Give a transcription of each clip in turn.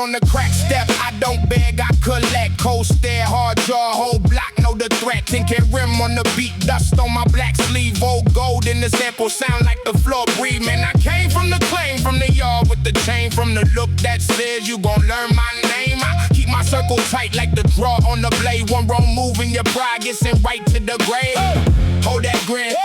on the crack step. I don't beg, I collect. Cold stare, hard jaw, whole block know the threat. Tinker rim on the beat, dust on my black sleeve. Old gold in the sample, sound like the floor breathe. Man, I came from the claim, from the yard with the chain. From the look that says you gon' learn my name. I keep my circle tight like the draw on the blade. One wrong move and your pride gets sent right to the grave. Hold that grin,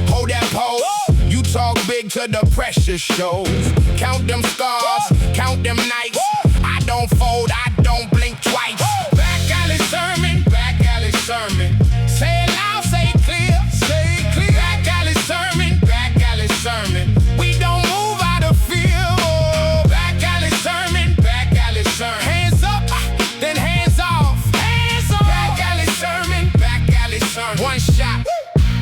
hold that pose. You talk big to the pressure shows. Count them stars, count them nights. I don't fold, I don't blink twice. Back alley sermon, back alley sermon. Say it loud, say it clear, say it clear. Back alley sermon, back alley sermon. We don't move out of fear. Oh, back alley sermon, back alley sermon. Hands up, then hands off. Hands off. Back alley sermon, back alley sermon. One shot,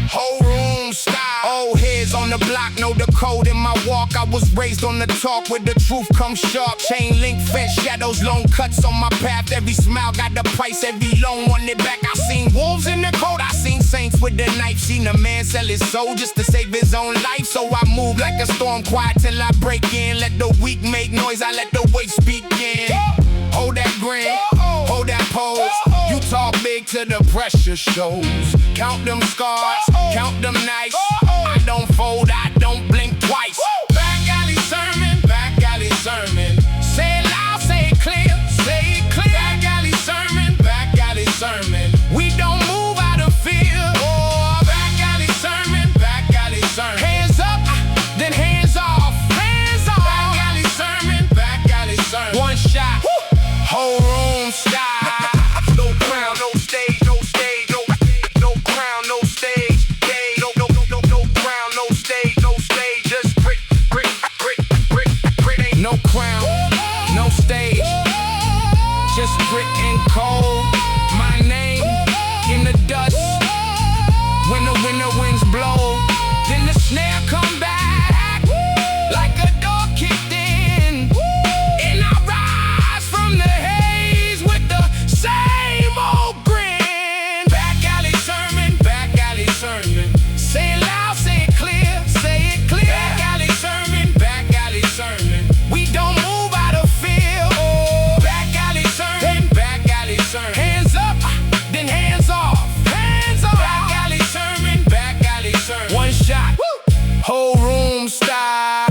whole room style. Old heads on the block know the code in my walk. I was raised on the talk where the truth comes sharp. Chain link fence, shadows, long cuts on my path. Every smile got the price, every loan on it back. I seen wolves in the cold, I seen saints with the knife. Seen a man sell his soul just to save his own life. So I move like a storm, quiet till I break in. Let the weak make noise, I let the weight speak in. Hold that grin, hold that pose. You talk big to the pressure shows. Count them scars, count them nights. I don't fold, I don't blink twice. Back alley sermon, back alley sermon. Say it loud, say it clear, say it clear. Back alley sermon, back alley sermon. We don't move out of fear. Oh, back alley sermon, back alley sermon. Hands up, then hands off. Hands off. Back alley sermon, back alley sermon. One shot, whole room style. No crown, no stage, no stage, no crown, no stage. No crown, no stage, just grit and cold. My name in the dust. When the winter winds blow, then the snare come back like a door kicked in. And I rise from the haze with the same old grin. Back alley sermon, back alley sermon. Say it loud, say it clear, say it clear. Back alley sermon, back alley sermon. We don't move out of fear. Oh, back alley sermon, back alley sermon. Hands up, then hands off. Hands off. Back alley sermon, back alley sermon. One shot, whole room style.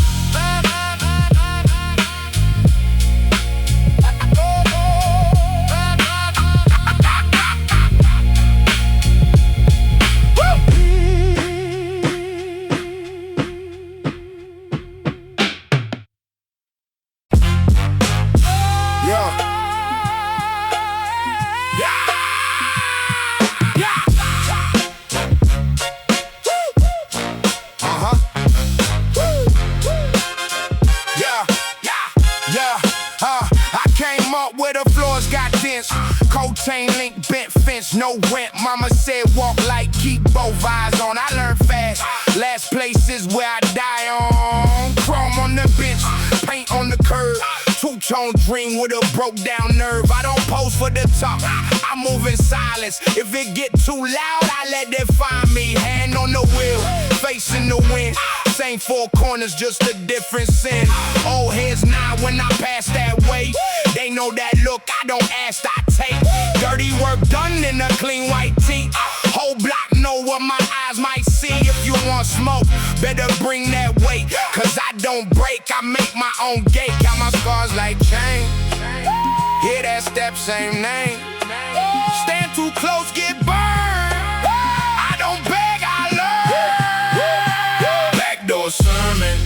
Chain link, bent fence, no rent. Mama said walk light, keep both eyes on. I learned fast, last place is where I die on. Chrome on the bench, paint on the curb. Two-tone dream with a broke down nerve. I don't pose for the talk, I move in silence. If it get too loud, I let it find me. Hand on the wheel, facing the wind. Same four corners, just a different sin. Old heads nod when I pass that way. They know that look, I don't ask, I take. Dirty work done in a clean white tee. Whole block know what my eyes might see. If you want smoke, better bring that weight. Cause I don't break, I make my own gate. Count my scars like change. Hear that step, same name. Stand too close, get burned. I don't beg, I learn. Backdoor sermon.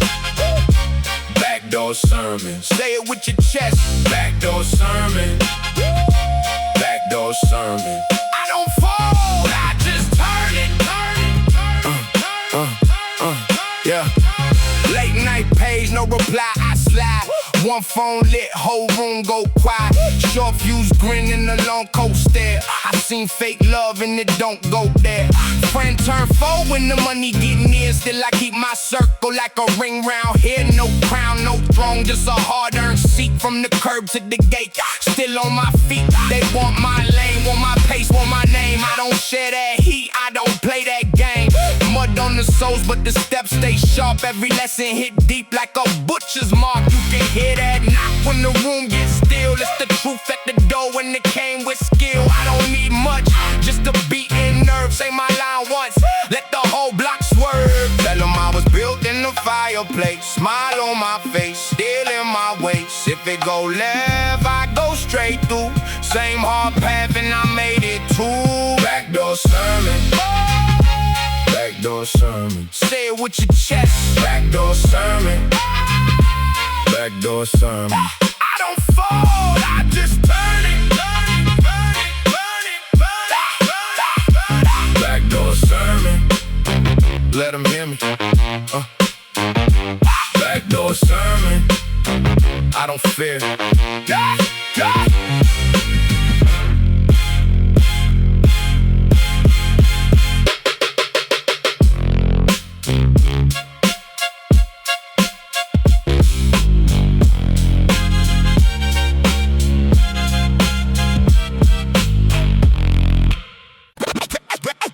Backdoor sermon. Say it with your chest. Backdoor sermon. Backdoor sermon. I don't fold, I just turn it. Yeah. Late night page, no reply, I slide. One phone lit, whole room go quiet. Short fuse grin in the long coat stare. I seen fake love and it don't go there. Friend turn foe when the money get near. Still I keep my circle like a ring round here. No crown, no throne, just a hard-earned seat. From the curb to the gate, still on my feet. They want my lane, want my pace, want my name. I don't share that heat, I don't play that game. Mud on the soul flows, but the steps stay sharp. Every lesson hit deep like a butcher's mark. You can hear that knock when the room gets still. It's the truth at the door when it came with skill. I don't need much, just a beat and nerve. Say my line once, let the whole block swerve. Tell them I was built in the fireplace. Smile on my face, still in my waist. If it go left, I go straight through. Same hard path and I made it too. Backdoor sermon, backdoor sermon. Say it with your chest. Backdoor sermon, backdoor sermon. I don't fall, I just turn it. Backdoor sermon, let them hear me. Backdoor sermon, I don't fear.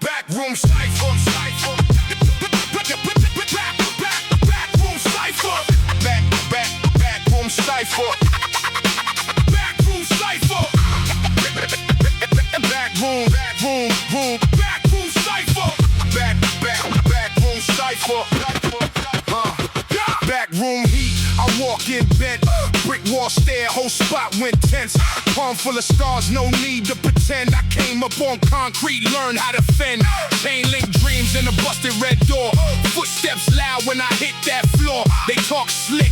Backroom cipher, backroom cipher, backroom cipher, backroom cipher, backroom cipher, backroom cipher, backroom heat. I walk in bed, brick wall stare, whole spot went tense. Palm full of scars, no need to pretend. I came up on concrete, learned how to fend. Chain link dreams in a busted red door. Footsteps loud when I hit that floor. They talk slick,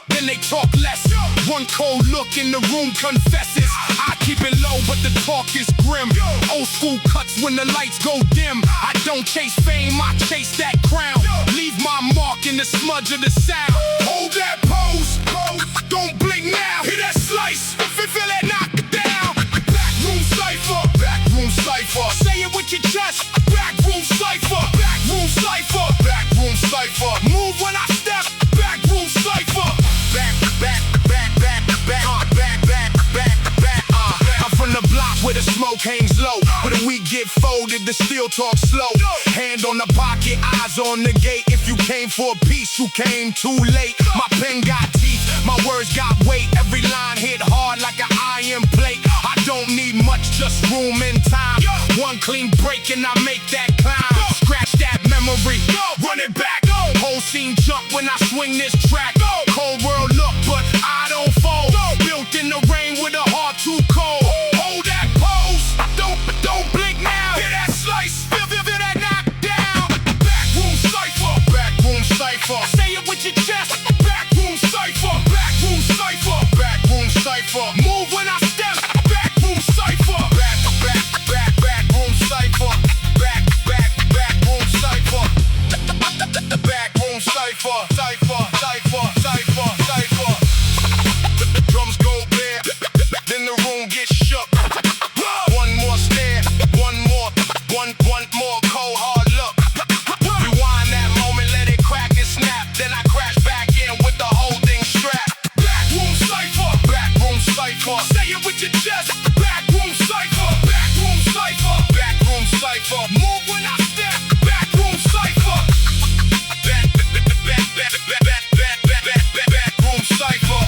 then they talk less. One cold look in the room confesses. I keep it low, but the talk is grim. Old school cuts when the lights go dim. I don't chase fame, I chase that crown. Leave my mark in the smudge of the sound. Hold that pose, don't blink now. Hear that slice, feel that knock down. Backroom cipher, backroom cipher. Say it with your chest. Backroom cipher, backroom cipher, backroom cipher. Move when I step. Backroom cipher. I'm from the block where the smoke hangs low, where the weed get folded, the steel talk slow. Hand on the pocket, eyes on the gate. If you came for a piece, you came too late. My pen got teeth, my words got weight. Every line hit hard like an iron plate. I don't need much, just room and time. One clean break and I make that climb. Scratch that memory, run it back. Whole scene jump when I swing this track. Cold world look, but I don't fold. Built in the rain with a heart too cold. Hold that pose, don't blink now. Hear that slice, feel that knock down. Backroom cipher, backroom cipher. Say it with your chest. Backroom cipher, backroom cipher, backroom cipher. Move when I step. Backroom cipher, backroom cipher, backroom cipher, backroom cipher, cipher. The drums go bare, then the room gets shook. One more stare, one more cold hard look. Rewind that moment, let it crack and snap. Then I crash back in with the whole thing strapped. Backroom cipher, backroom cipher. Say it with your chest. Backroom cipher, backroom cipher, backroom cipher. Move when I step. Backroom cipher. Backroom cipher. Backroom cipher.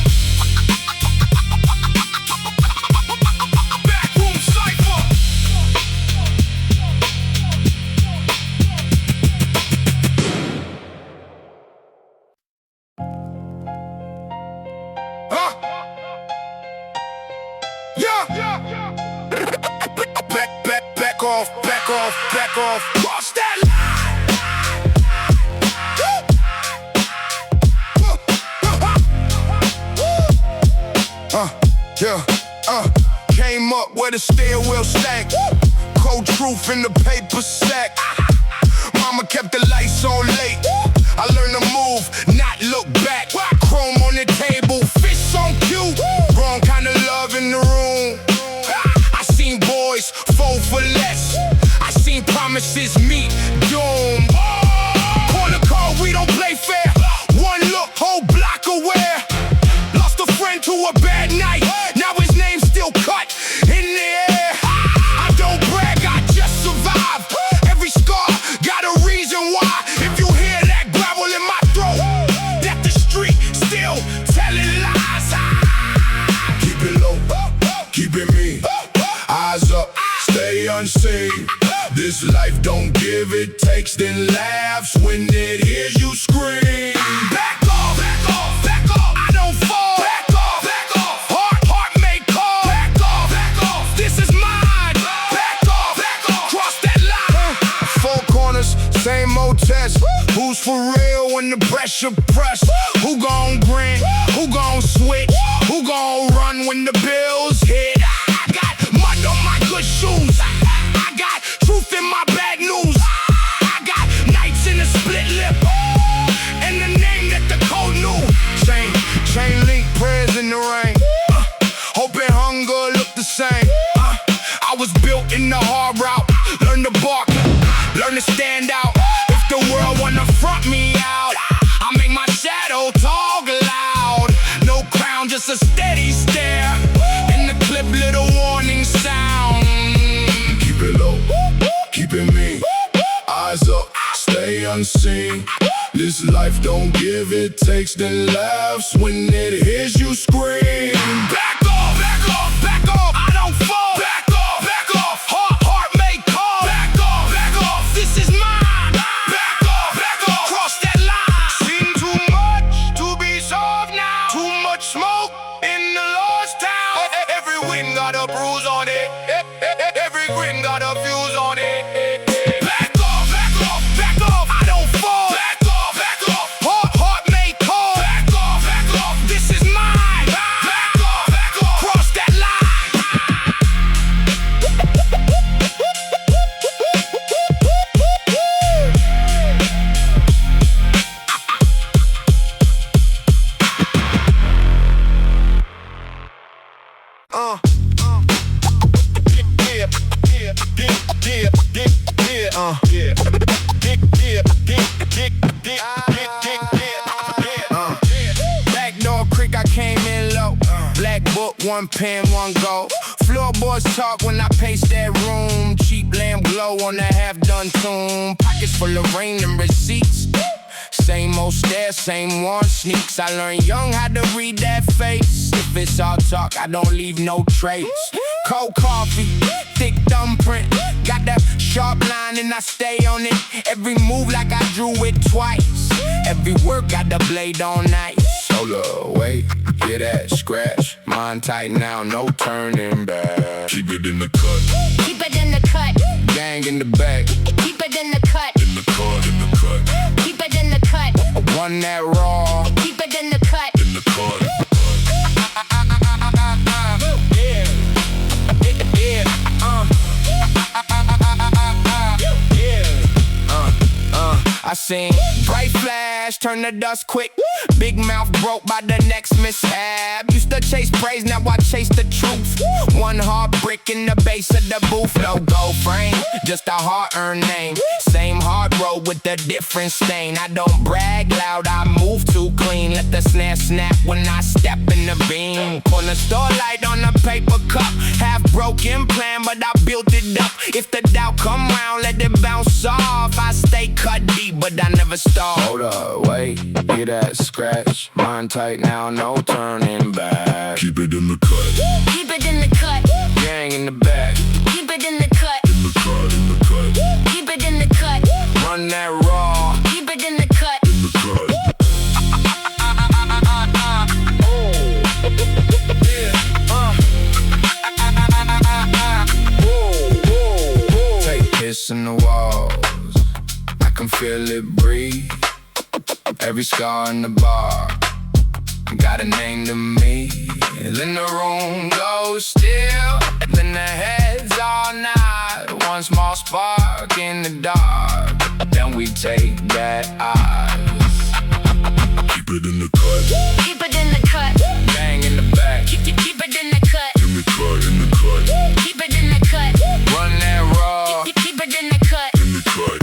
Back off, cross that line. Came up where the stairwell stank. Cold truth in the paper sack. Mama kept the lights on late. I learned to move, not look back. Chrome on the table, fish on cue. Wrong kind of love in the room. I seen boys fall for less. I seen promises meet doom. Corner call, we don't play fair. One look, whole block aware. Lost a friend to a bad night. Now his name's still cut in the air. I don't brag, I just survive. Every scar got a reason why. If you hear unseen. This life don't give, it takes, then laughs when it hears you scream. Back off, back off, back off. I don't fall. Back off, back off. Heart make call. Back off, back off. This is mine. Back off, back off. Cross that line. Four corners, same old test. Who's for real when the pressure press? Who gon' grin? Who gon' switch? Who gon' run when the bills hit? I got mud on my good shoes. I got truth in my bad news. I got nights in a split lip. And the name that the code knew. Chain link prayers in the rain. Hope and hunger look the same. I was built in the hard route. Learn to bark, learn to stand out. If the world wanna front me out, I make my shadow talk loud. No crown, just a steady stare. In the clip, little warning sound. Keep it low, keep it mean. Eyes up, stay unseen. This life don't give, it takes, then laughs when it hears you scream. Back off, back off, back off. I don't fall. Back off, back off. Heart make call. Back off, back off. This is mine. Back off, back off. Cross that line. Seen too much to be solved now. Too much smoke in the lost town. Every win got a bruise on it. Every grin got a fuse on it. Back off, back off, back off. I don't fall. Back off, back off. Heart make call. Back off, back off. This is mine. Back off, back off. Cross that line. Backdoor creek, I came in low. Black book, one pen, one go. Floorboards talk when I pace that room. Cheap lamp glow on the half-done tomb. Pockets full of rain and receipts. Same old stare, same one sneaks. I learned young how to read that face. If it's all talk, I don't leave no trace. Cold coffee, thick thumbprint. Got that sharp line and I stay on it. Every move like I drew it twice. Every work got the blade on ice. Hold up, wait, hear that scratch. Mind tight now, no turning back. Keep it in the cut. Keep it in the cut. Gang in the back. Keep it in the cut. In the cut, in the cut. Keep it in the cut. Run that raw. Keep it in the cut. In the cut. I seen bright flash, turn to dust quick. Big mouth broke by the next mishap. Used to chase praise, now I chase the truth. One hard brick in the base of the booth. No gold frame, just a hard-earned name. Same hard road with a different stain. I don't brag loud, I move too clean. Let the snare snap when I step in the beam. Corner store light on a paper cup. Half broken plan, but I built it up. If the doubt come round, let it bounce off. I stay cut deep, but I never stall. Hold up, wait, hear that scratch. Mind tight now, no turning back. Keep it in the cut. Keep it in the cut. Gang in the back. Keep it in the cut. In the cut, in the cut. Keep it in the cut. Run that raw. Keep it in the cut. In the cut. Take piss in the walls. I can feel it breathe. Every scar in the bar got a name to me. Then the room goes still. Then the heads all nod. One small spark in the dark. Then we take that eyes. Keep it in the cut. Keep it in the cut. Bang in the back. Keep it in the cut. In the cut, in the cut. Keep it in the cut. Run that raw. Keep it in the cut. In the cut.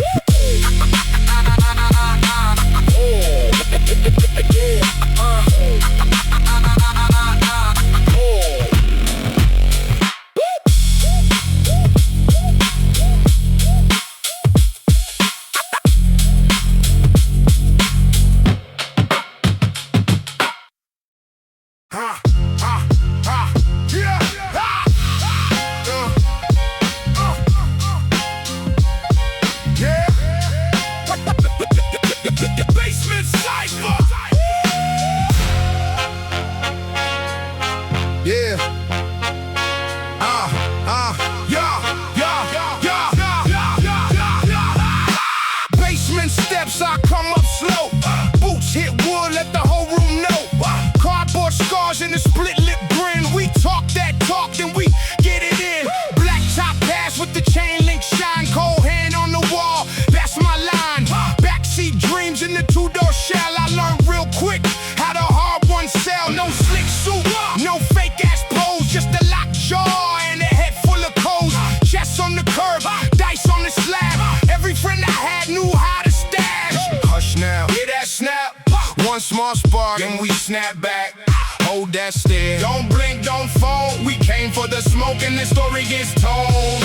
small spark and we snap back. Hold that stare. Don't blink, don't fold. We came for the smoke and the story gets told.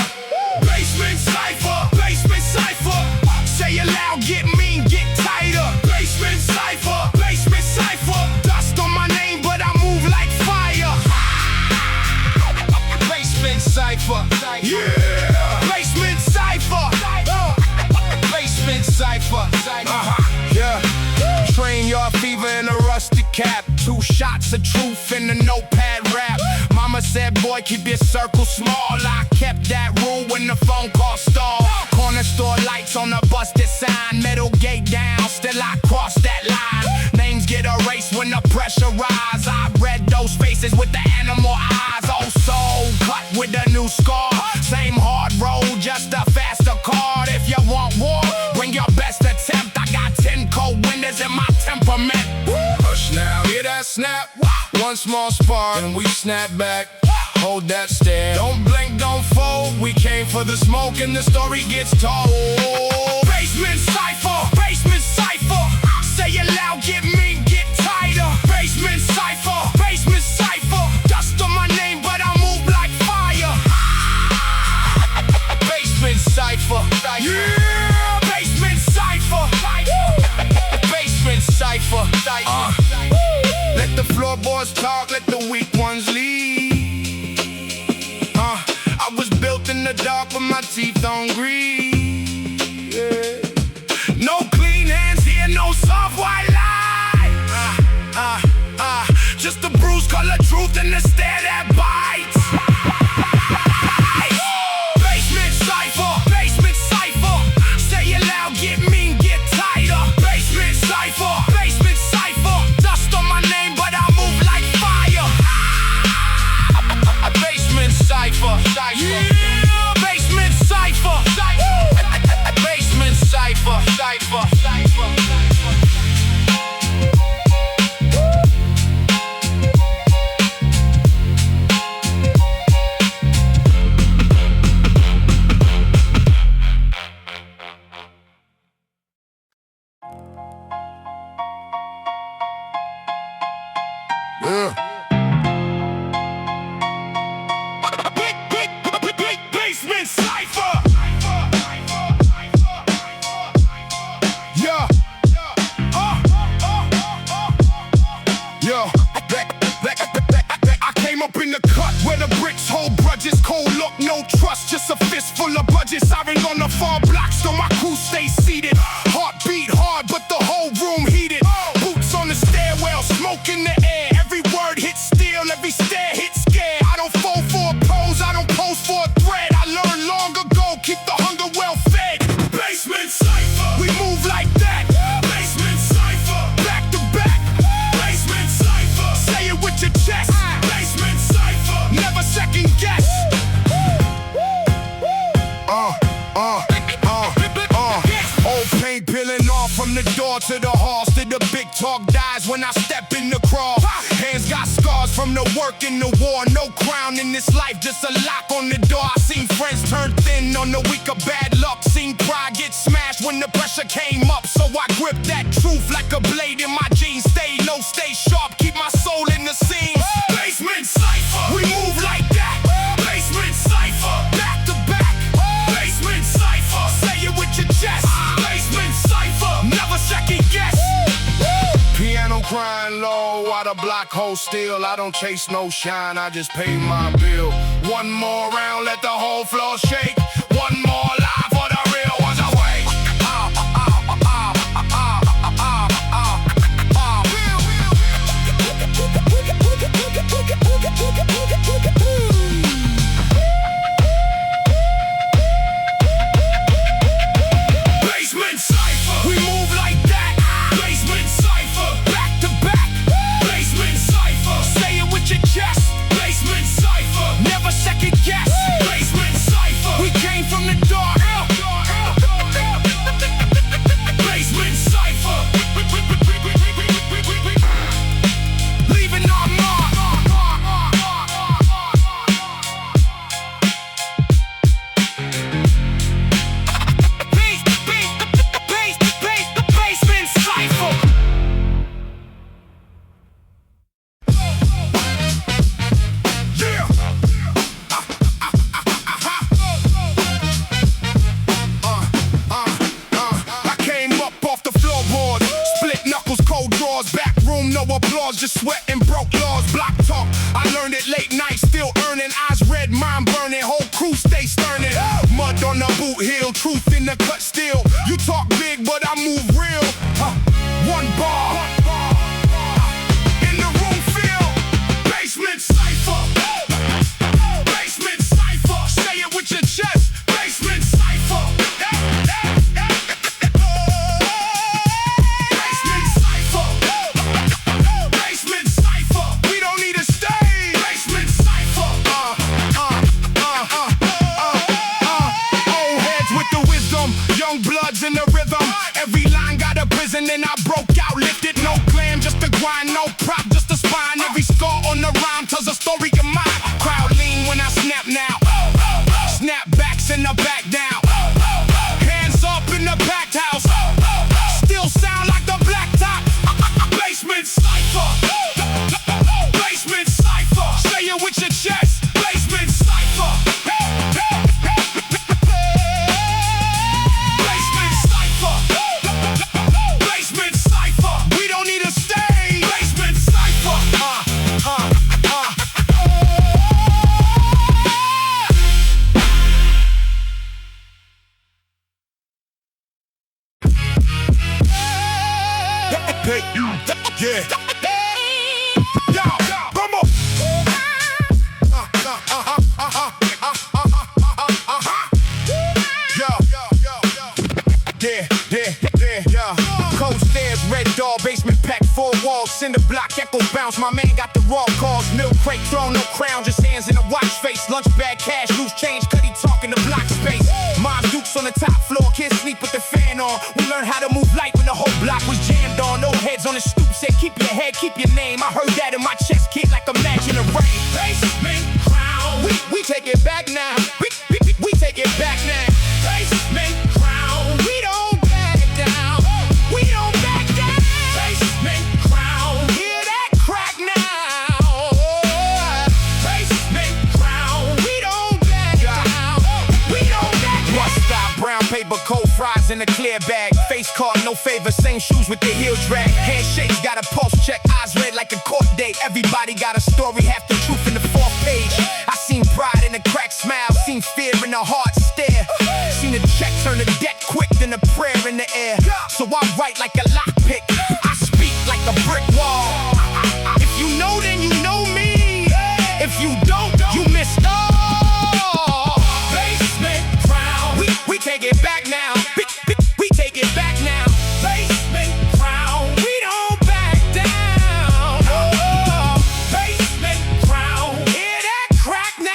Basement cypher, basement cypher. Say it loud, get mean, get tighter. Basement cypher, basement cypher. Dust on my name, but I move like fire. Basement cypher, yeah. Basement cypher, basement cypher, yeah. Train yard fever in a rusty cap. 2 shots of truth in the notepad rap. Mama said, boy, keep your circle small. I kept that rule when the phone call stalled. Corner store lights on the busted sign. Metal gate down, still I cross that line. Names get erased when the pressure rise. I read those faces with the animal eyes. Oh, soul cut with a new scar. Same hard road, just a faster card. If you want war, bring your best attempt. I got 10 cold windows in my temperament. Hush now, hear that snap? One small spark and we snap back. Hold that stare. Don't blink, don't fold. We came for the smoke and the story gets told. Basement cypher, basement cypher. Say it loud, get mean, get tighter. Basement cypher, basement cypher. Dust on my name, but I move like fire. Basement cypher, yeah. Basement cypher, basement cypher. Let the floorboards talk, let the weak ones lead. I was built in the dark with my teeth on greed. Yeah. No clean hands here, no soft white lie. Just the bruise, color truth, and the stare that bites. Basement cypher, basement cypher. Say it loud, get mean, get tighter. Basement cypher, basement cypher. Dust on my name, but I move like fire. Basement cypher, yeah. Basement cypher, basement cypher, cypher. Yeah. Basement cypher. Yeah. Yo. I came up in the cut where the bricks hold grudges. Cold look, no trust, just a fistful of budgets. Siren on the far block, so my crew stay seated. Heartbeat hard, but the whole room heated. Boots on the stairwell, smoke in the air. Every word hits steel, every stare hits scare. I don't fall for a pose, I don't pose for a thread. I learned long ago, keep the hunger well fed. Basement cypher, we move like that. Basement cypher, back to back. Basement cypher, say it with your chest. Basement cypher, never second guess. Old paint peeling off from the door to the halls. To the big talk dies when I step in the crawl. Hands got scars from the work in the war. No crown in this life, just a lock on the door. I seen friends turn thin on the week of bad luck. Seen pride get smashed when the pressure came up. So I gripped that truth like a blade in my jeans. Stay low, stay sharp, keep my soul in the seams. Basement cypher, we move like that. Basement cypher, back to back. Basement cypher, say it with your chest. Basement cypher, never second guess. Piano crying low while the block holds still. I don't chase no shine, I just pay my bill. One more round, let the whole floor shake. One more live for the real ones awake. Basement cypher, we move like that. Basement cypher, back to back. Basement cypher, say it with your chest. Basement cypher, never second guess. Basement cypher, we flaws, just sweat and broke laws. Block talk, I learned it late night, still earning. Eyes red, mind burning, whole crew stay sterning. Mud on the boot heel, truth in the cut still. You talk big, but I move real. One bar. In the room feel. Basement cypher. Basement cypher. Say it with your chest. Basement cypher. Basement cypher. Basement cypher. We don't need a stage. Basement cypher. Old heads with the wisdom, young bloods in the rhythm. Every line got a prison and I broke out, lifted. No glam, just a grind, no prop, just a spine. Every scar on the rhyme tells a story of mine. Crowd lean when I snap now. Snap backs in the back down. Hands up in the packed house. Still sound like the black top. Basement cypher. Basement cypher. Say it with your chest. Basement cypher. Basement cypher. Basement cypher. We don't need a stage. Basement cypher. Hey, yeah. Yo, come on. Yeah. Cold stairs, red door, basement packed, 4 walls, cinder block, echo bounce. My man got the raw calls, milk crate, throw no crown, just hands in a watch face. Lunch bag, cash, loose change, cause he talking the block space. Mobb Dukes on the top floor, can't sleep with the fan on. We learned how to move light when the whole block was jammed on. No heads on the stoop, said keep your head, keep your name. I heard that in my chest, kid, like imagine the rain. Basement crown, we take it back now. We take it back now. Basement crown, we don't back down. We don't back down. Basement crown, hear that crack now. Basement crown, we don't back down. We don't back down. Bust style, brown paper, cold fries in a clear bag. Face card, no favor, same shoes with the heel drag. Handshakes, got a pulse check, eyes red like a court date. Everybody got a story, half the truth in the 4th page. I seen pride in a cracked smile, seen fear in a hard stare. Seen a check turn to debt quick, then a prayer in the air. So I write like a lockpick, I speak like a brick wall. If you know, then you know me. If you don't, you missed all. Basement crown, we take it back now. We take it back now. Basement crown, we don't back down. Basement crown, hear that crack now.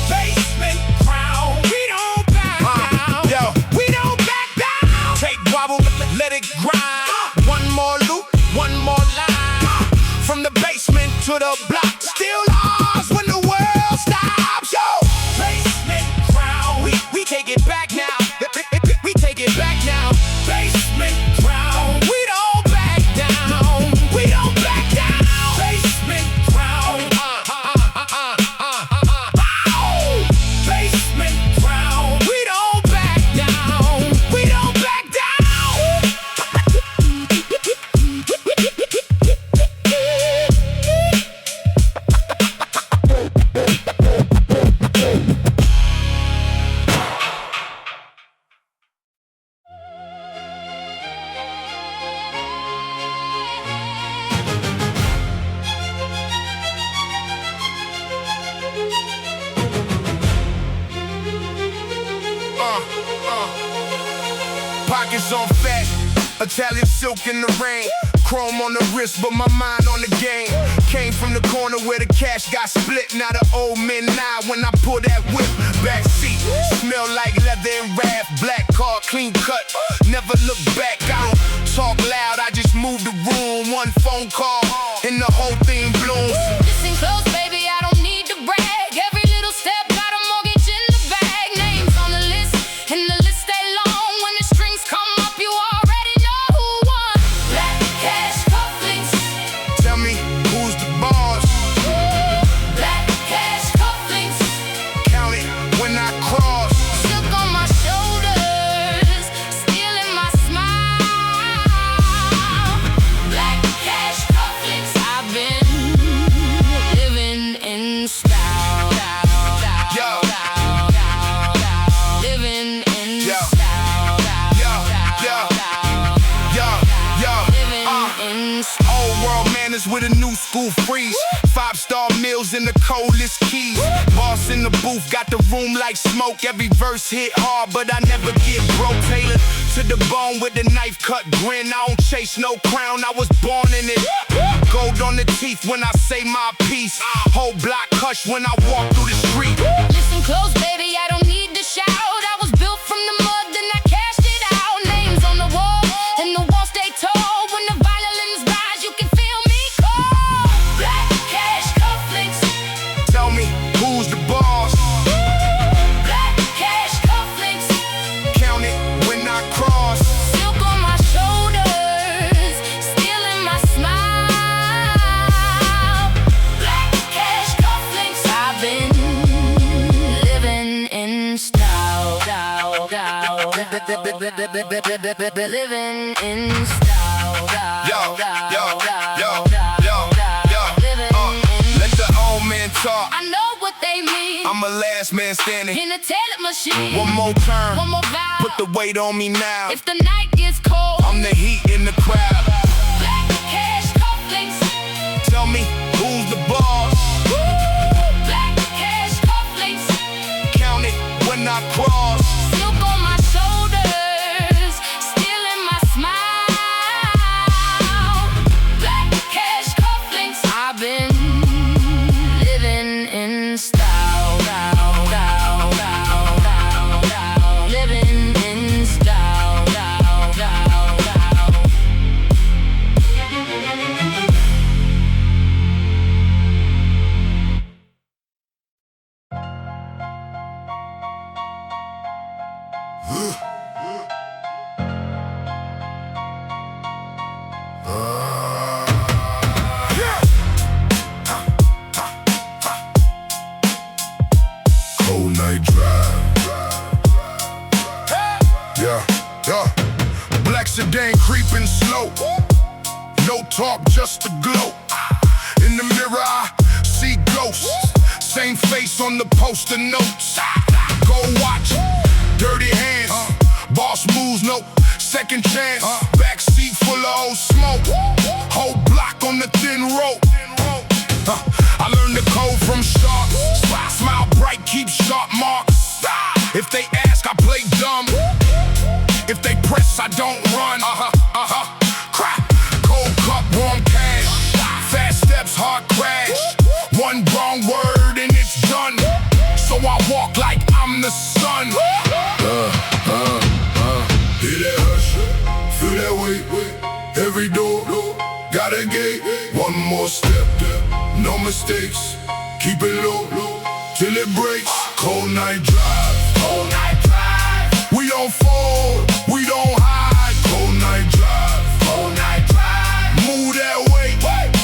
Basement crown, we don't back down. Yo, we don't back down. Take wobble, let it grind. One more loop, one more line. From the basement to the block, still ours when the world stops. Yo, basement crown, we take it back now. We take it back now. Basement crown, we don't back down. We don't back down. Basement crown. Basement crown, we don't back down. We don't back down. Pockets on fat, Italian silk in the rain. Chrome on the wrist, but my mind on the game. Came from the corner where the cash got split. Now the old men nod when I pull that whip. Back seat, smell like leather and wrap. Black car, clean cut, never look back. I don't talk loud, I just move the room. One phone call, and the whole thing blooms. Listen close, baby, I don't need to brag. Every little step got a mortgage in the bag. Names on the list, and the list stay long. When the strings come up, you already know who won. Black cash cufflinks. Tell me, who's the boss? Black cash cufflinks. Count it when I cross. Silk on my shoulders, stealing my smile. Black corners with a new school freeze. 5-star meals in the coldest keys. Boss in the booth, got the room like smoke. Every verse hit hard, but I never get broke. Tailored to the bone with a knife cut grin. I don't chase no crown, I was born in it. Gold on the teeth when I say my piece. Whole block hush when I walk through the street. Listen close, baby, I don't need to shout. I was built from the mud, then I cashed it out. Names on the wall, and the walls stay tall. When the violins rise, you can feel me call. Black cash cufflinks. Tell me, who's the boss? Black cash cufflinks. Count it when I cross. Silk on my shoulders, stealing my smile. Black cash cufflinks. I've been living in style, living in style, Let the old man talk. I know what they mean. I'm a last man standing. In a tailored machine. One more turn, One more vibe. put the weight on me now. If the night gets cold, I'm the heat in the crowd. black cash cufflinks. Tell me, who's the boss? Black cash cufflinks. Count it when I cross. Silk on my shoulders, stealing my smile. Black cash cufflinks. I've been living in style, living in style, Cold night drive. Yeah. Black sedan creeping slow. No talk, just a glow. In the mirror I see ghosts. Same face on the poster notes. Go watch, dirty hands. Boss moves, no second chance. Backseat full of old smoke. Whole block on the thin rope. I learned the code from Starr. Smile bright, keep sharp marks. If they ask, I play dumb. If they press, I don't run. Crack, cold cup, warm cash. Fast steps, hard crash. One wrong word and it's done. So I walk like I'm the sun. Hear that hush, feel that weight. Every door, got a gate. One more step, no mistakes. Keep it low, till it breaks. Cold night drive. Cold night drive. We don't fold, we don't hide. Cold night drive. Cold night drive. Move that way,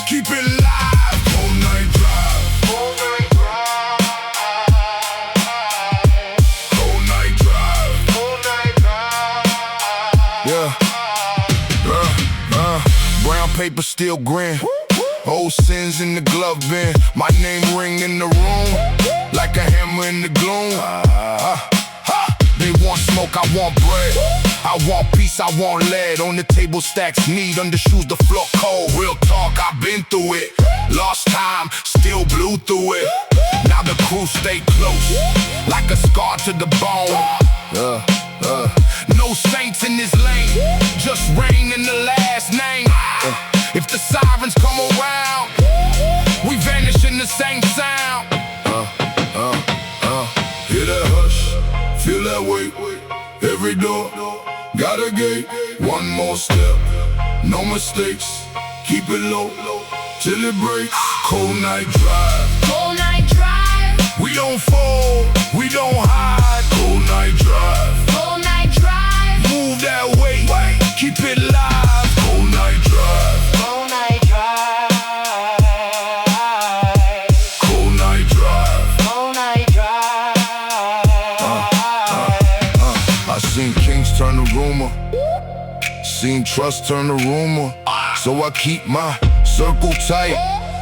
keep it live. Cold night drive. Cold night drive. Cold night drive. Cold night drive. Brown paper still grin. Old sins in the glove bin. My name ring in the room like a hammer in the gloom. They want smoke, I want bread. I want peace, I want lead. On the table stacks need, under shoes the floor cold. Real talk, I've been through it. Lost time, still blew through it. Now the crew stay close, like a scar to the bone. No saints in this lane, just rain in the last name. If the sirens come around, we vanish in the same sound. Hear that hush, feel that weight. Every door, got a gate. One more step, no mistakes. Keep it low, till it breaks. Cold night drive. Cold night drive. We don't fold, we don't hide. Cold night drive. Cold night drive. Move that way, keep it live. Cold night drive. Cold night drive. Cold night drive. Cold night drive. I seen kings turn to rumor, seen trust turn to rumor. So I keep my circle tight,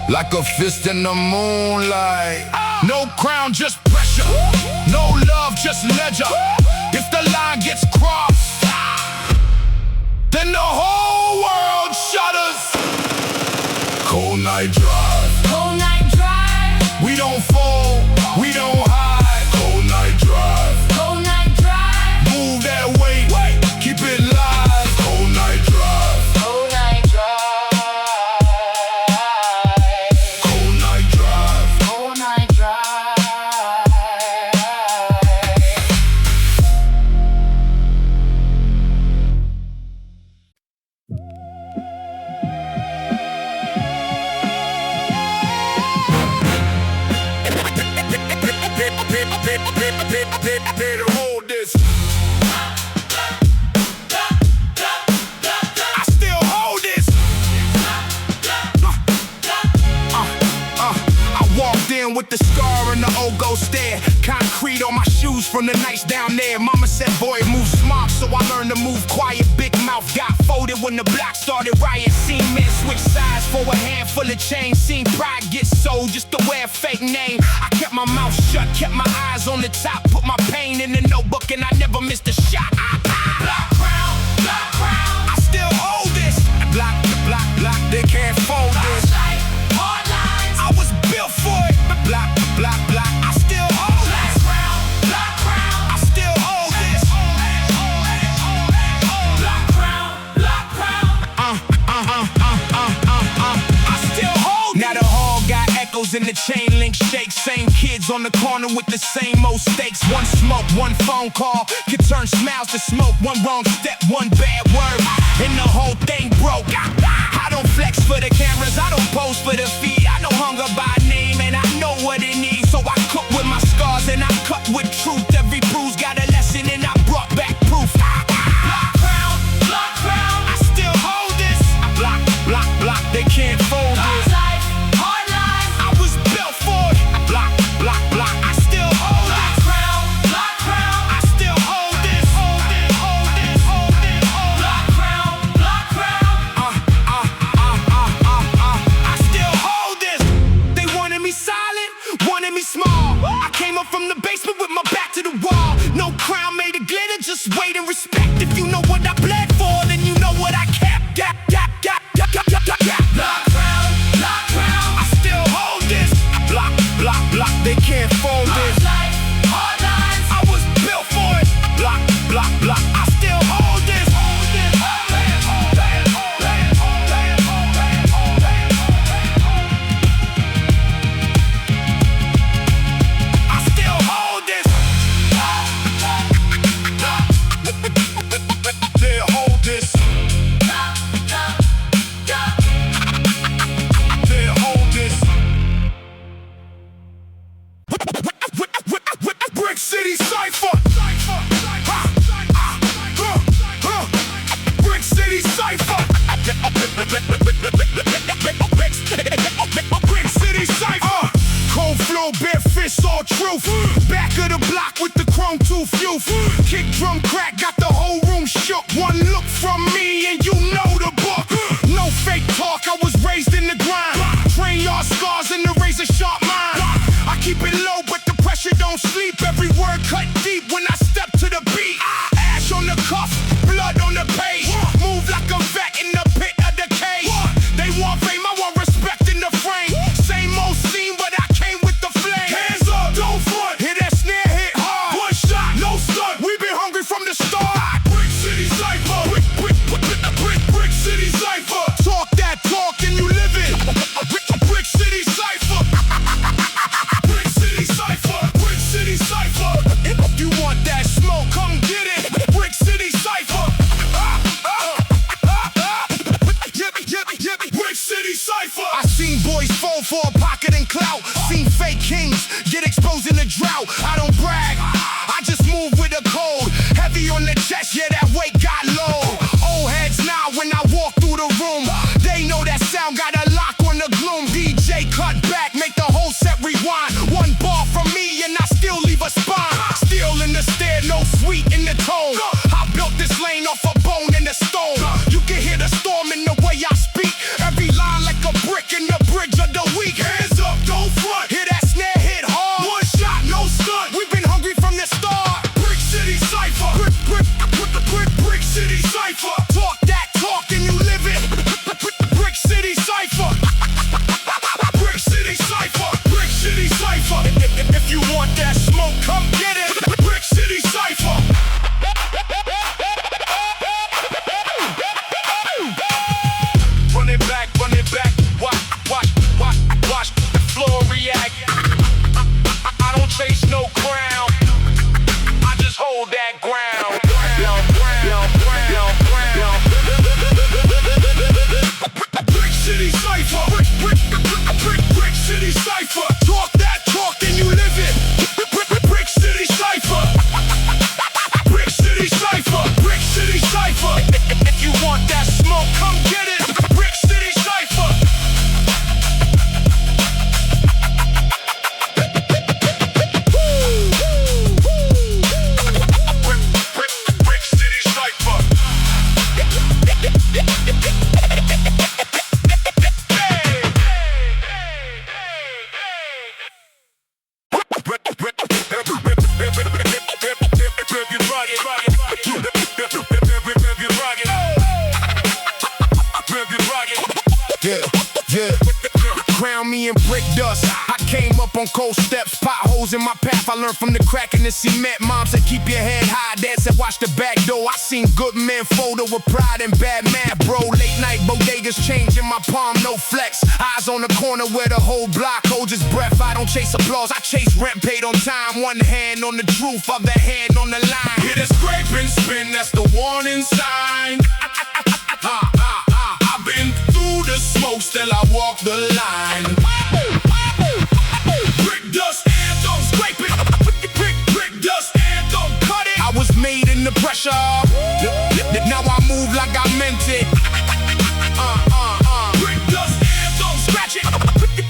like a fist in the moonlight. No crown, just pressure. No love, just ledger. If the line gets crossed, then the whole world shudders. Cold night drive. Cold night drive. We don't fall, we don't hide. Cold night drive. Cold night drive. Move that weight, keep it live. Cold night drive. Cold night drive. Cold night drive. Cold night drive. There to hold this. I still hold this. I walked in with the scar and the old ghost stare. Concrete on my shoes from the nights down there. Mama said, boy, move smart, so I learned to move quiet. Big mouth got folded when the block started riot. Seen men switch sides for a handful of change. Seen pride get sold just to wear a fake name. I kept my mouth shut, kept my eyes on the top. Put my pain in the notebook and I never missed a shot. Black crown, black crown. I still hold this. Block, block, block, they can't fold this. Hard lines. I was built for it. Block, block, block, I still hold this. Black crown. I still hold this. Black crown. Black crown. I still hold it. Now the hall got echoes in the chain link shake. Same kids on the corner with the same old stakes. One smoke, one phone call could turn smiles to smoke. One wrong step, one bad word, and the whole thing broke. I don't flex for the cameras, I don't pose for the feed. I know hunger by name and I know what it needs. So I cook with my scars and I cut with truth. Every bruise got a lesson and I brought back proof. Black crown. Black crown. I still hold this. Block, block, block, they can't fold this. Hard lines. I was built for it. Block, block, block, I still hold Black this. crown. Black crown. I still hold this. Hold this, hold this, hold this, hold this. Black crown. Black crown. I still hold this. They wanted me silent, wanted me small. I came up from the basement with my back to the wall. No crown made of glitter, just wait and respect. If you know what I bled for, then you know what I kept. Black crown. Black crown. I still hold this. Block, block, block, they can't fold this. Hard lines. I was built for it. Block, block, block, I still hold this. I still hold this. They hold this. They hold this. Brick City Cypher. Brick City Cypher. Brick City Cypher. Cold flow, bare fist, all truth. Back of the block with the chrome tooth youth. Kick drum crack, got the whole room shook. One look from me and you know the book. No fake talk, I was raised in the grind. Train yard scars in the razor sharp mind. I keep it low, but the pressure don't sleep. Every word cut deep when I step to the beat. Ash on the cuff, blood on the page. Move like a vet in the pit of the cage. They want fame, I want respect in the frame. Same old scene, but I came with the flame. Hands up, don't front. Hit that snare, hit hard. One shot, no stunt. We been hungry from the start. Brick City Cypher. Brick City Cypher. Talk that talk and you live it. Brick City Cypher. Brick City Cypher. Brick City Cypher. You dust. I came up on cold steps, potholes in my path. I learned from the crack in the cement. Mom said keep your head high, dad said watch the back door. I seen good men fold over pride and bad man, bro. Late night bodegas change in my palm, no flex. Eyes on the corner where the whole block holds its breath. I don't chase applause, I chase rent paid on time. One hand on the truth, other hand on the line. Hit a scrape and spin, that's the warning sign. I've been through the smoke, still I walk the line. Brick dust anthem, scrape it. Brick dust anthem, cut it. I was made in the pressure. Now I move like I meant it. Brick dust anthem, scratch it.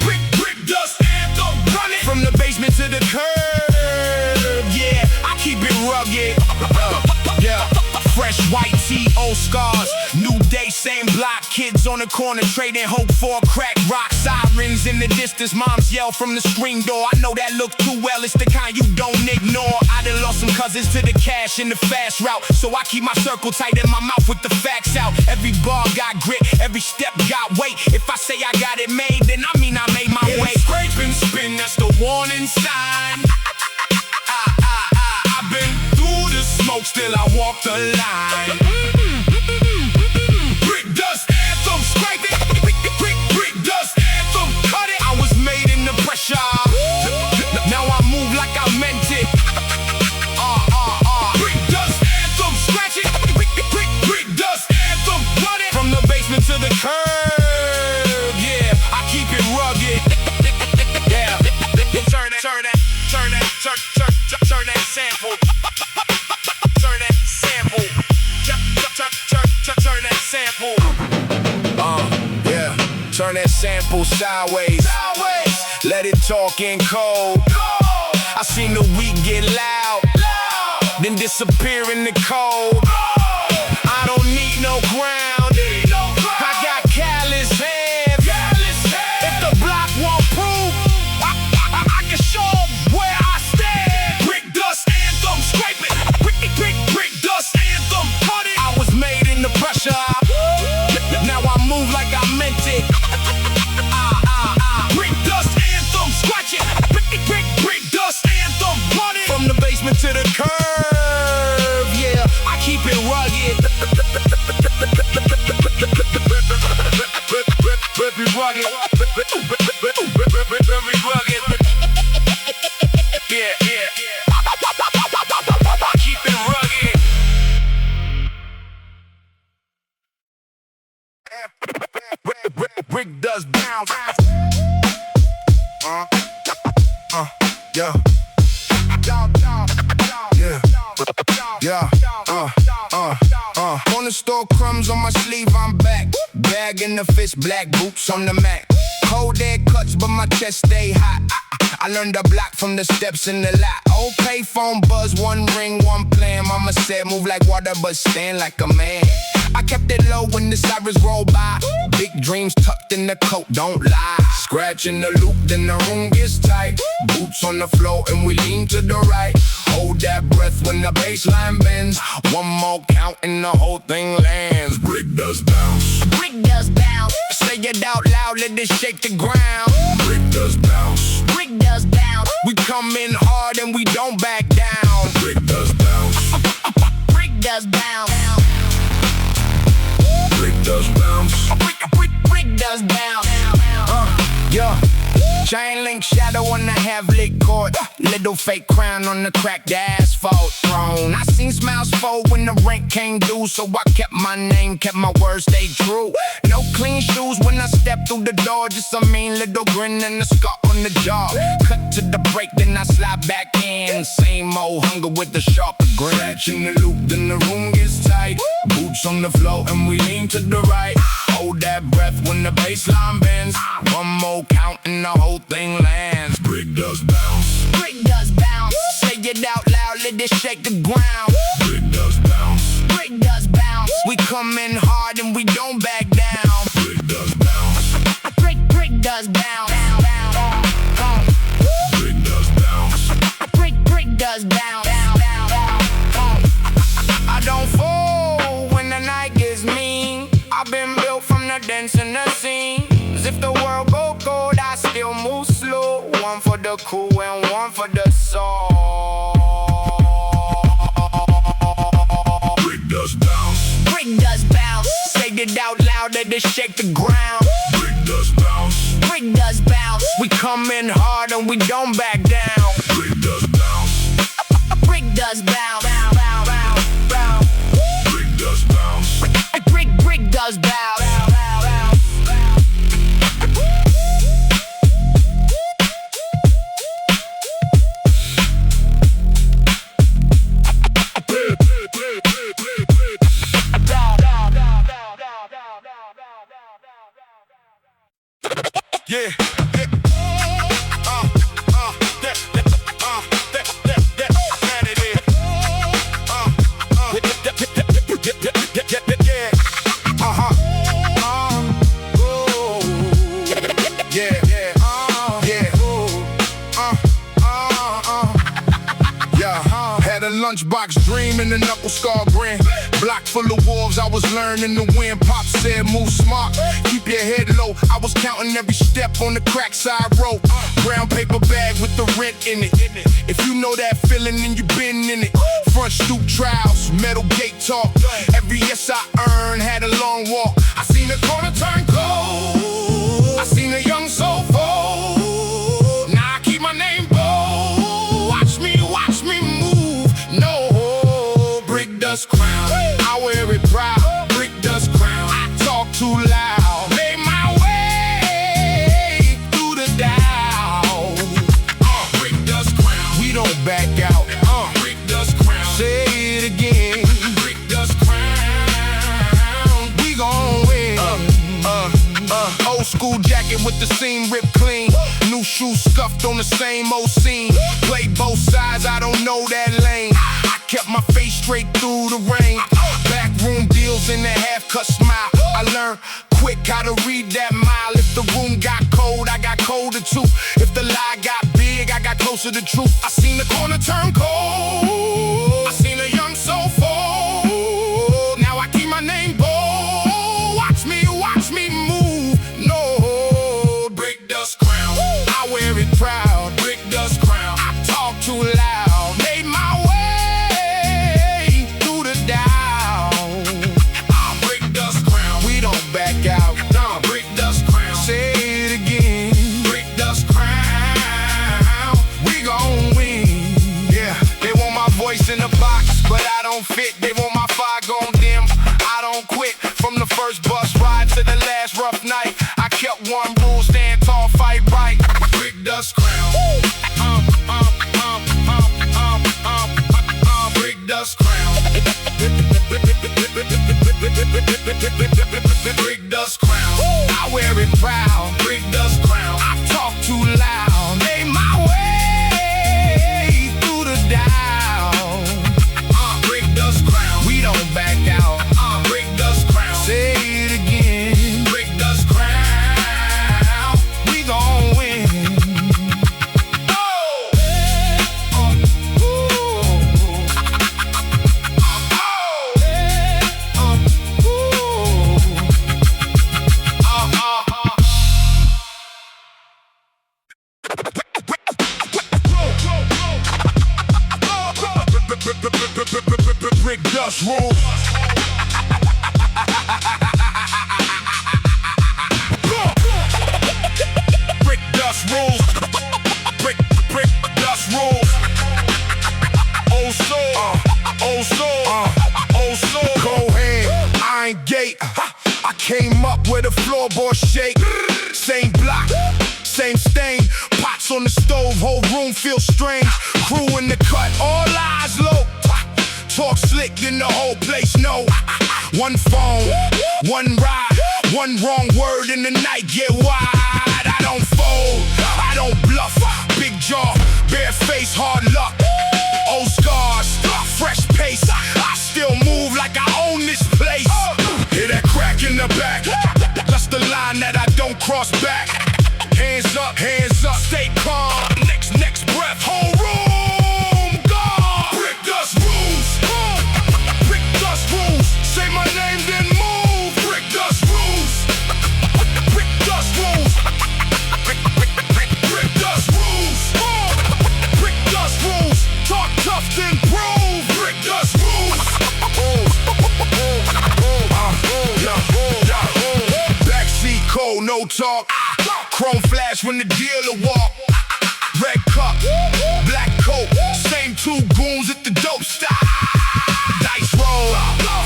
Brick dust anthem, run it. From the basement to the curb, yeah, I keep it rugged. Yeah. Fresh white tee, old scars. New day, same block. Kids on the corner trading hope for a crack rock. Sirens in the distance, moms yell from the screen door. I know that look too well, it's the kind you don't ignore. I done lost some cousins to the cash in the fast route, so I keep my circle tight in my mouth with the facts out. Every bar got grit, every step got weight. If I say I got it made, then I mean I made my way. Scrape and spin, that's the warning sign. I've been through the smoke, still I walk the line. Brick dust anthem, scrape it. Brick dust anthem, cut it. I was made in the pressure. Now I move like I meant it. Brick dust anthem, scratch it. Brick dust anthem, run it. From the basement to the curb, yeah, I keep it rugged. Yeah, turn that sample. Turn that sample. Turn that sample. Yeah. Turn that sample sideways. Let it talk in code. I seen the weak get loud, then disappear in the cold. I don't need no ground. I got callous hands. If the block won't prove, I can show 'em where I stand. Brick dust anthem, scrape it. Brick dust anthem, cut it. I was made in the pressure. Now I move like I meant it. Brick dust anthem, scratch it. Brick dust anthem, run it. From the basement to the curb, yeah, I keep it rugged. Very rugged. Very rugged. Yeah. I keep it rugged. Brick does bounce. Yeah. On the store, crumbs on my sleeve, I'm back. Bag in the fist, black boots on the Mac. Cold dead cuts, but my chest stay hot. I learned to block from the steps in the lot. Old payphone buzz, one ring, one plan. Mama said move like water, but stand like a man. I kept it low when the sirens roll by. Big dreams tucked in the coat, don't lie. Scratching the loop, then the room gets tight. Boots on the floor and we lean to the right. Hold that breath when the baseline bends. One more count and the whole thing lands. Brick does bounce. Brick does bounce. Say it out loud, let it shake the ground. Brick does bounce. Brick does bounce. We come in hard and we don't back down. Brick does bounce. Brick does bounce. Brick does bounce. Brick does bounce. Yeah. Chain link shadow on the half-lit court. Little fake crown on the cracked asphalt throne. I seen smiles fold when the rent came due, so I kept my name, kept my word, stayed true. No clean shoes when I step through the door, just a mean little grin and a scar on the jaw. Cut to the break, then I slide back in. Same old hunger with a sharper grin. Scratching the loop, then the room gets tight. Boots on the floor and we lean to the right. Hold that breath when the baseline bends. One more count and the whole thing lands. Brick does bounce. Brick does bounce. Say it out loud, let it shake the ground. Brick does bounce. Brick does bounce. We come in hard and we don't back down. Brick does bounce. Brick does bounce. Brick does bounce. Brick does bounce. I don't fall when the night gets mean. I've been built from the dance in the scene. As if the world go cold, I still move slow. cool and one for the soul. Brick does bounce. Brick does bounce. Say it out loud, let it shake the ground. Brick does bounce. Brick does bounce. We come in hard and we don't back down. Brick does bounce. Brick does bounce. Bow, bow, bow, bow. Brick does bounce. Brick does bounce. Bow, bow, bow, bow. Yeah. Lunchbox dream and a knuckle scar grin. Block full of wolves, I was learning to win. Pop said move smart, keep your head low. I was counting every step on the crack side road. Brown paper bag with the rent in it. If you know that feeling then you been in it. Front stoop trials, metal gate talk. Every yes I earned had a long walk. I seen a corner turn cold, I seen a young soul fold. Now I keep my name bold. Watch me move. No, brick dust crown, I wear it proud. Brick dust crown, I talk too loud. Made my way through the Dow. Brick dust crown, we don't back out. Brick dust crown, say it again. Brick dust crown, we gon' win. Old school jacket with the seam ripped clean. New shoes scuffed on the same old scene. Play both sides, I don't know that lane. I kept my face straight through the rain. Backroom deals in a half-cut smile. I learned quick how to read that mile. If the room got cold, I got colder too. If the lie got big, I got closer to truth. I seen the corner turn cold, I seen a young soul fold. Now I keep my name bold. Watch me move. No, brick dust crown, I wear it proud. Brick dust crown, I talk too loud. Made my way through the Dow. Brick dust crown, we don't back out. Brick dust crown, say it again. Brick dust crown, we gon' win. Yeah, they want my voice in the box, but I don't fit. They want my fire gon' dim, I don't quit. From the first bus ride to the last rough night, I kept one rule, stand tall, fight right. Brick dust crown, brick dust crown, brick dust crown, I wear it proud. Brick dust crown, I talk too loud. Made my way through the Dow. Brick dust crown, we don't back out. Brick dust crown, say it again. Brick dust crown, we gon' win. Brick dust rules. Brick dust rules. Brick dust rules. Old soul, old soul, old soul. Go ahead, iron gate. I came up with a floorboard shake. Same block, same stain. Pots on the stove, whole room feels strange. Crew in the cut, all eyes low. Talk slick, then the whole place know. One phone, one ride, one wrong word in the night get wide. I don't fold, I don't bluff. Big jaw, bare face, hard luck. Old scars, fresh pace. I still move like I own this place. Hear that crack in the back, that's the line that I don't cross back. Hands up, stay calm. Next breath, whole room gone. Brick dust rules. Brick dust rules. Say my name then move. Brick dust rules. Brick dust rules. Brick dust rules. talk. Chrome flash when the dealer walk. Red cup, black coat, same two goons at the dope stop. Dice roll,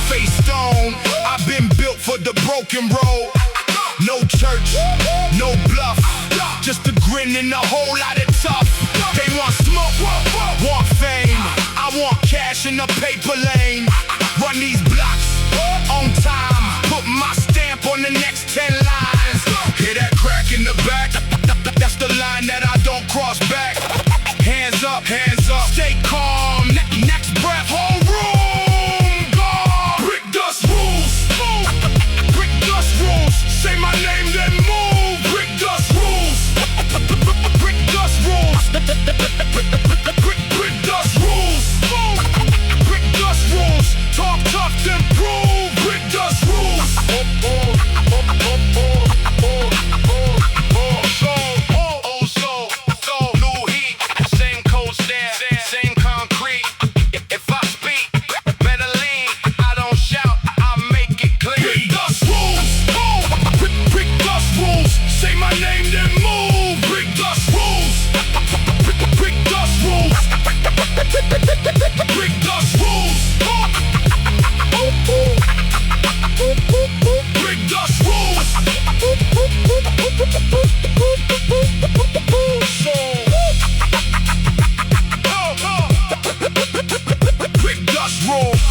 face stone. I've been built for the broken road. No church, no bluff, just a grin and a whole lot of tough. They want smoke, want fame. I want cash in the paper lane. Run these blocks on time. Put my stamp on the next 10 lines. Hear that crack in the back? That's the line that I don't cross back. Hands up, stay calm. Next breath, whole room gone. Brick dust rules. Brick dust rules. Say my name, then move. Brick dust rules. Brick dust rules. Brick dust rules. Brick dust rules. Talk tough, then prove. Brick dust rules. New heat, same cold stare, same concrete. If I speak, better lean. I don't shout, I make it clean. Brick dust rules. Brick dust rules. Say my name, then move. Brick dust rules. Brick dust rules. Brick dust rules. Brick dust rules. Brick dust rules. Brick dust rules. Brick dust rules.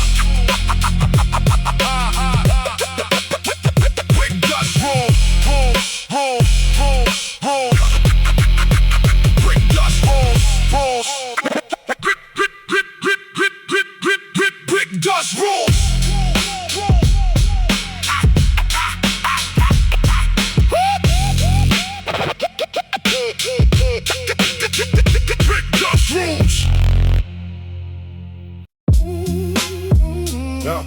Brick dust rules. Brick dust rules. Yeah.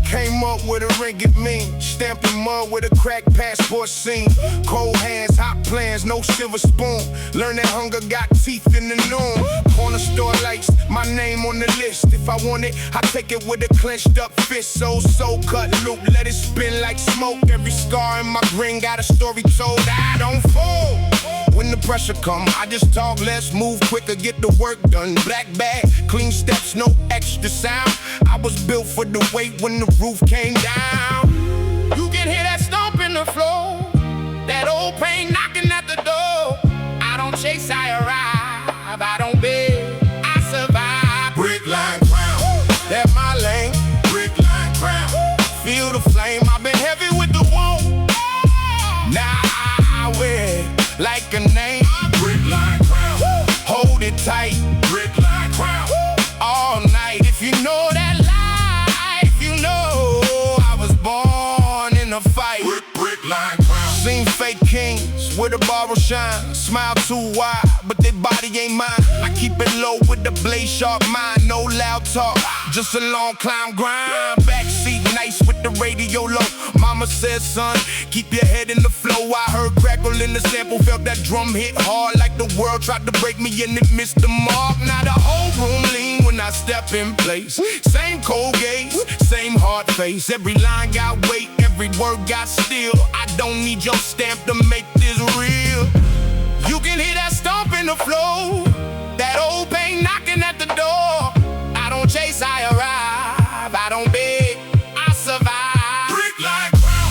Came up with a ringgit mean, stamped in mud with a crack passport scene. Cold hands, hot plans, no silver spoon. Learn that hunger got teeth in the noon. Corner store lights, my name on the list. If I want it, I take it with a clenched up fist. So cut loop, let it spin like smoke. Every scar in my grin got a story told. I don't fold. When the pressure come, I just talk less, move quicker, get the work done. Black bag, clean steps, no extra sound. I was built for the weight when the roof came down. You can hear that stomp in the floor, that old pain knocking at the door. I don't chase, I arrive. I don't beg, I survive. Brick line crown, that's my lane. Brick line crown, feel the flame. I've been heavy with the wall. Now I wear it like a name. Brick line crown, hold it tight. Brick line crown, all night. If you know that life, you know I was born in a fight. Brick line crown, seen fake kings with a borrowed shine. Smile too wide, but their body ain't mine. I keep it low with the blade sharp mind. No loud talk, just a long climb grind. Backseat nice with the radio low. Mama said, son, keep your head in the flow. I heard crackle in the sample, felt that drum hit hard like the world tried to break me and it missed the mark. Now the whole room lean when I step in place. Same cold gaze, same hard face. Every line got weight, every word got steel. I don't need your stamp to make this real. You can hear that stomp in the floor, that old pain knocking at the door. I don't chase, I arrive. I don't beg, I survive. Brick line crown,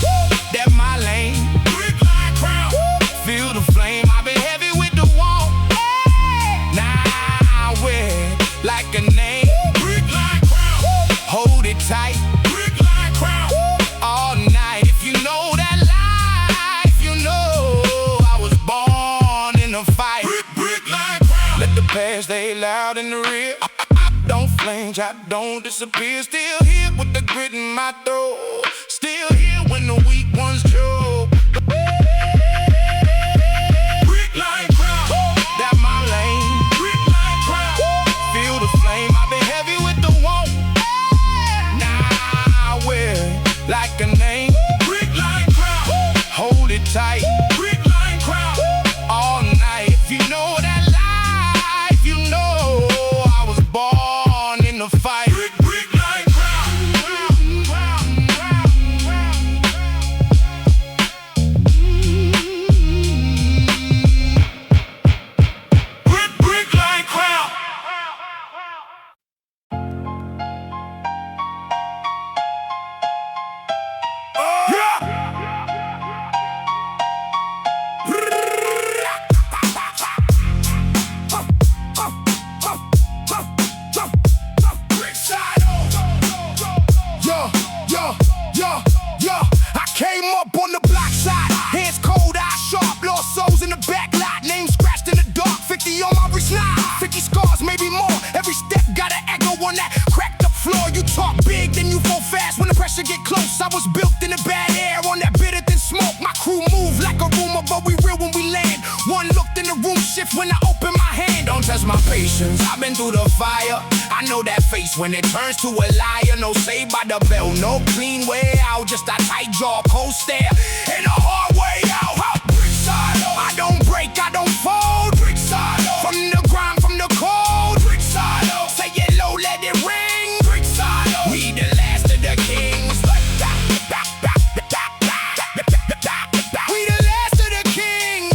that's my lane. Brick line crown, feel the flame. I've been heavy with the wall. Now I wear it like a name. Brick line crown, hold it tight. Brick line crown, all night. If you know that life, you know I was born in a fight. Brick line crown, let the past stay loud in the rear. Don't flinch, I don't disappear. Still here with the grit in my throat. Still here when the weak ones choke. Brick line crown, that's my lane. Brick line crown, feel the flame. I've been heavy with the wall. Now I wear it like a name. Brick line crown, hold it tight. Brick line crown, all night. If you know that life, you know shift when I open my hand. Don't test my patience, I've been through the fire. I know that face when it turns to a liar. No saved by the bell, no clean way out. Just a tight jaw, cold stare, and a hard way out. I don't break, I don't fold. From the grind, from the cold. Say it low, let it ring. We the last of the kings. We the last of the kings.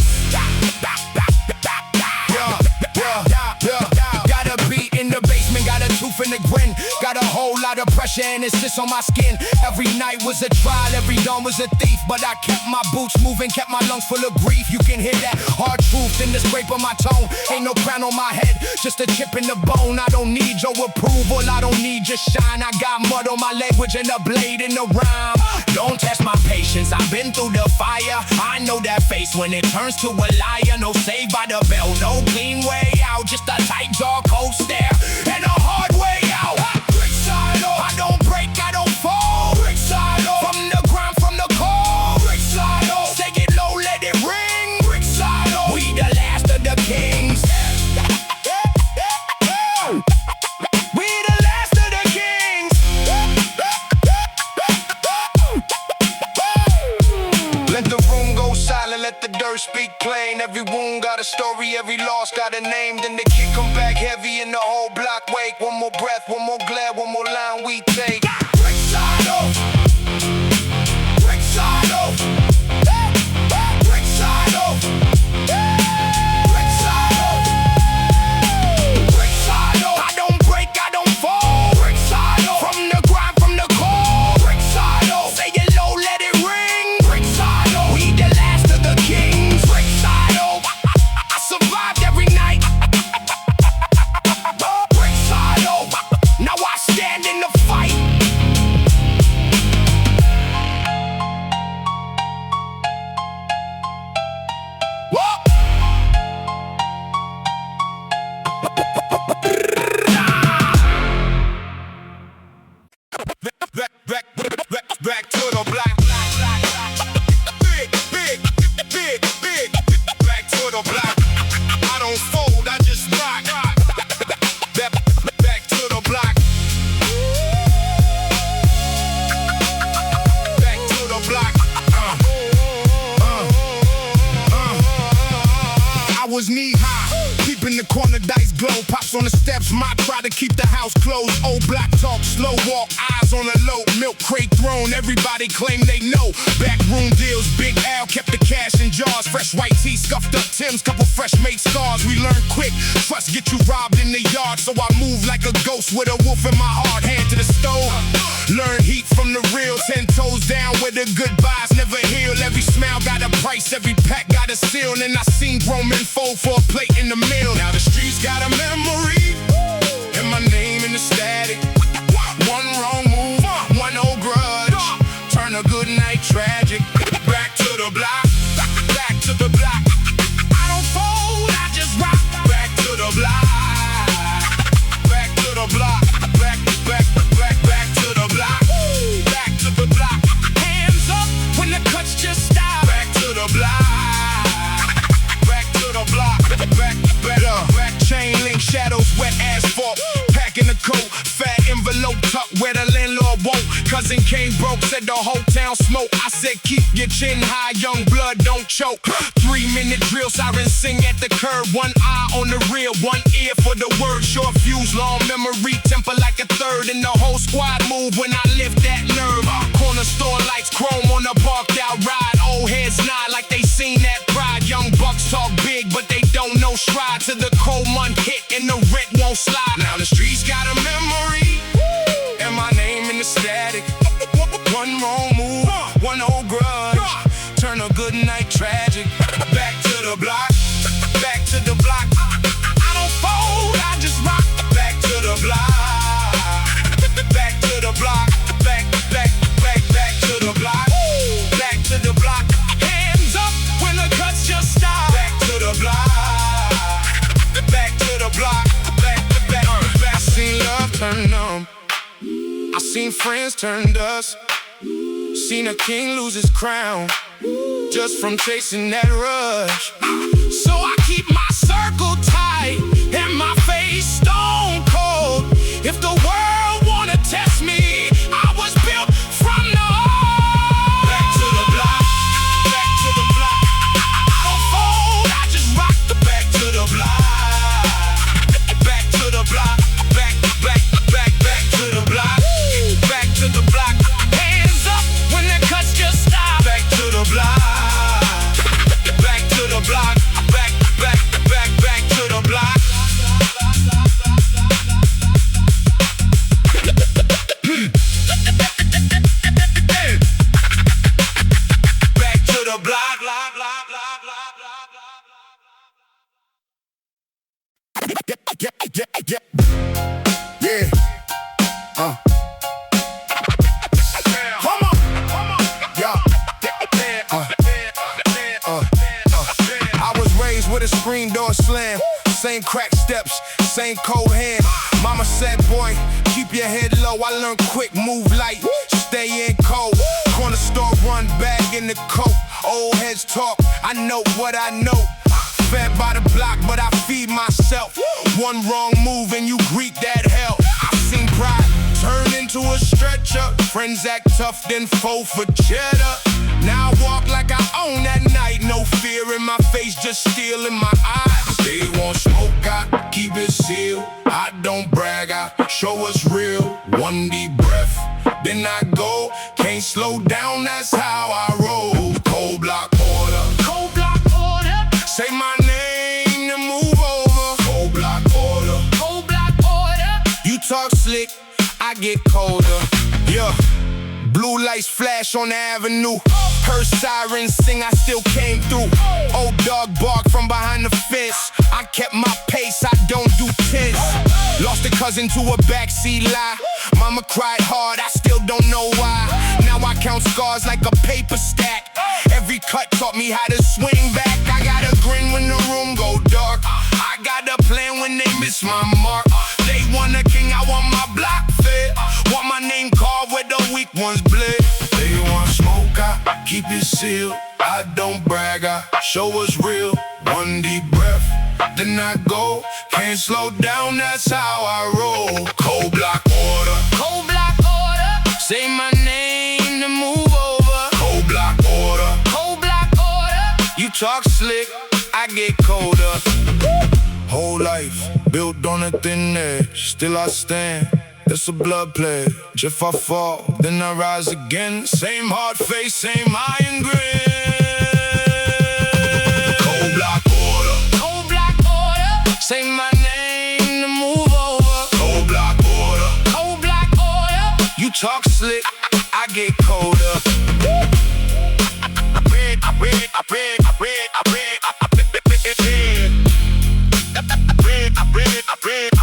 Got a beat in the basement, got a tooth in the grin. Got a whole lot of pressure and it sits on my skin. Every night was a trial, every dawn was a thief. But I kept my boots moving, kept my lungs full of grief. You can hear that hard truth in the scrape of my tone. Ain't no crown on my head, just a chip in the bone. I don't need your approval, I don't need your shine. I got mud on my language and a blade in the rhyme. Don't test my patience, I've been through the fire. I know that face when it turns to a liar. No saved by the bell, no clean way out. Just a tight jaw, cold stare, and a hard way out. I don't break, I don't fall. From the grind, from the cold. Say it low, let it ring. We the last of the kings. We the last of the kings. Let the room go silent, let the dirt speak plain. Every wound got a story, every loss got a name. Then the kick come back heavy and the whole block wake. One more breath, one more glare, one more line we take. I don't break, I don't fall. From the grind, from the cold. Say it low, let it ring. We the last of the kings. I survived every night. Now I stand in the fight. Back to the block. Big. Back to the block. I don't fold, I just rock. Back to the block. Back to the block. I was knee high, deep in the corner, dice glow. Pops on the steps, my try to keep the house closed. Old block talk, slow walk, eyes on the low. Milk crate thrown, everybody claim they know. Backroom deals, Big Al kept the cash in jars. Fresh white tee, scuffed up Tim's, couple fresh made scars. We learn quick, trust get you robbed in the yard. So I move like a ghost with a wolf in my heart. Hand to the stove, learn heat from the real. 10 toes down where the goodbyes never heal. Every smile got a price, every pack got a seal. And I seen grown men fold for a plate in the meal. Now the streets got a memory, and my name in the static. One wrong move, one old grudge, turn a good night tragic. Back to the block, back to the block. I don't fold, I just rock. Back to the block, back to the block. Back to the block, back to the block. Hands up when the cuts just stop. Back to the block, back to the block. Back, chain link shadows, wet asphalt. Packing the coat, fat envelope tucked where the landlord won't. Cousin came broke, said the whole town smoke. I said keep your chin high, young blood don't choke. 3-minute drill, sirens sing at the curb. One eye on the rear, one ear for the word. Short fuse, long memory, temper like a third. And the whole squad move when I lift that nerve. Corner store lights, chrome on a barked out ride. Old heads nod like they seen that pride. Young bucks talk big, but they don't know stride. To the cold month hit and the rent won't slide. Now the streets got a memory, and my name in the static. One wrong move, one old grudge, turn a good night tragic. Back to the block, back to the block. I don't fold, I just rock. Back to the block, back to the block. Back to the block, back to the block. Hands up when the cuts just stop. Back to the block, back to the block. Back. I seen love turn numb, I seen friends turn dust. Seen a king lose his crown just from chasing that rush. So I keep my circle tight, and my face stone cold. If the world wanna test me, I was built from the heart. Back to the block, back to the block. I don't fold, I just rock the back to the block. Back to the block, back to the block. Back to the block. Hands up when the cuts just stop. Back to the block. Back to the block. Back to the block. Back to the block. Yeah. Come on. Yeah. I was raised with a screen door slam, same crack steps, same cold hand. Mama said, boy, keep your head low. I learned quick, move light, stay in cold. Corner store run, bag in the coat. Old heads talk, I know what I know. Fed by the block, but I feed myself. One wrong move and you greet that hell. I've seen pride turn into a stretcher. Friends act tough, then foe for cheddar. Now I walk like I own that night. No fear in my face, just steel in my eyes. They want smoke, I keep it sealed. I don't brag, I show what's real. One deep breath, then I go. Can't slow down, that's how I roll. Cold block order. Cold block order. Say my name to move over. Cold block order. Cold block order. You talk slick, I get colder. Yeah. Blue lights flash on the avenue. Heard sirens sing, I still came through. Old dog bark from behind the fence. I kept my pace, I don't do tense. Lost a cousin to a backseat lie. Mama cried hard, I still don't know why. Now I count scars like a paper stack. Every cut taught me how to swing back. I got a grin when the room go dark. I got a plan when they miss my mark. They want a king, I want my block fit. Want my name called where the weak ones bled. They want smoke, I keep it sealed. I don't brag, I show what's real. One deep breath, then I go. Can't slow down, that's how I roll. Cold block order. Cold block order. Say my name to move over. Cold block order. Cold block order. You talk slick, I get colder. Whole life built on a thin edge, still I stand. It's a blood pledge. If I fall, then I rise again. Same hard face, same iron grin. Cold block order. Cold block order. Say my name to move over. Cold block order. Cold block order. You talk slick, I get colder. I read.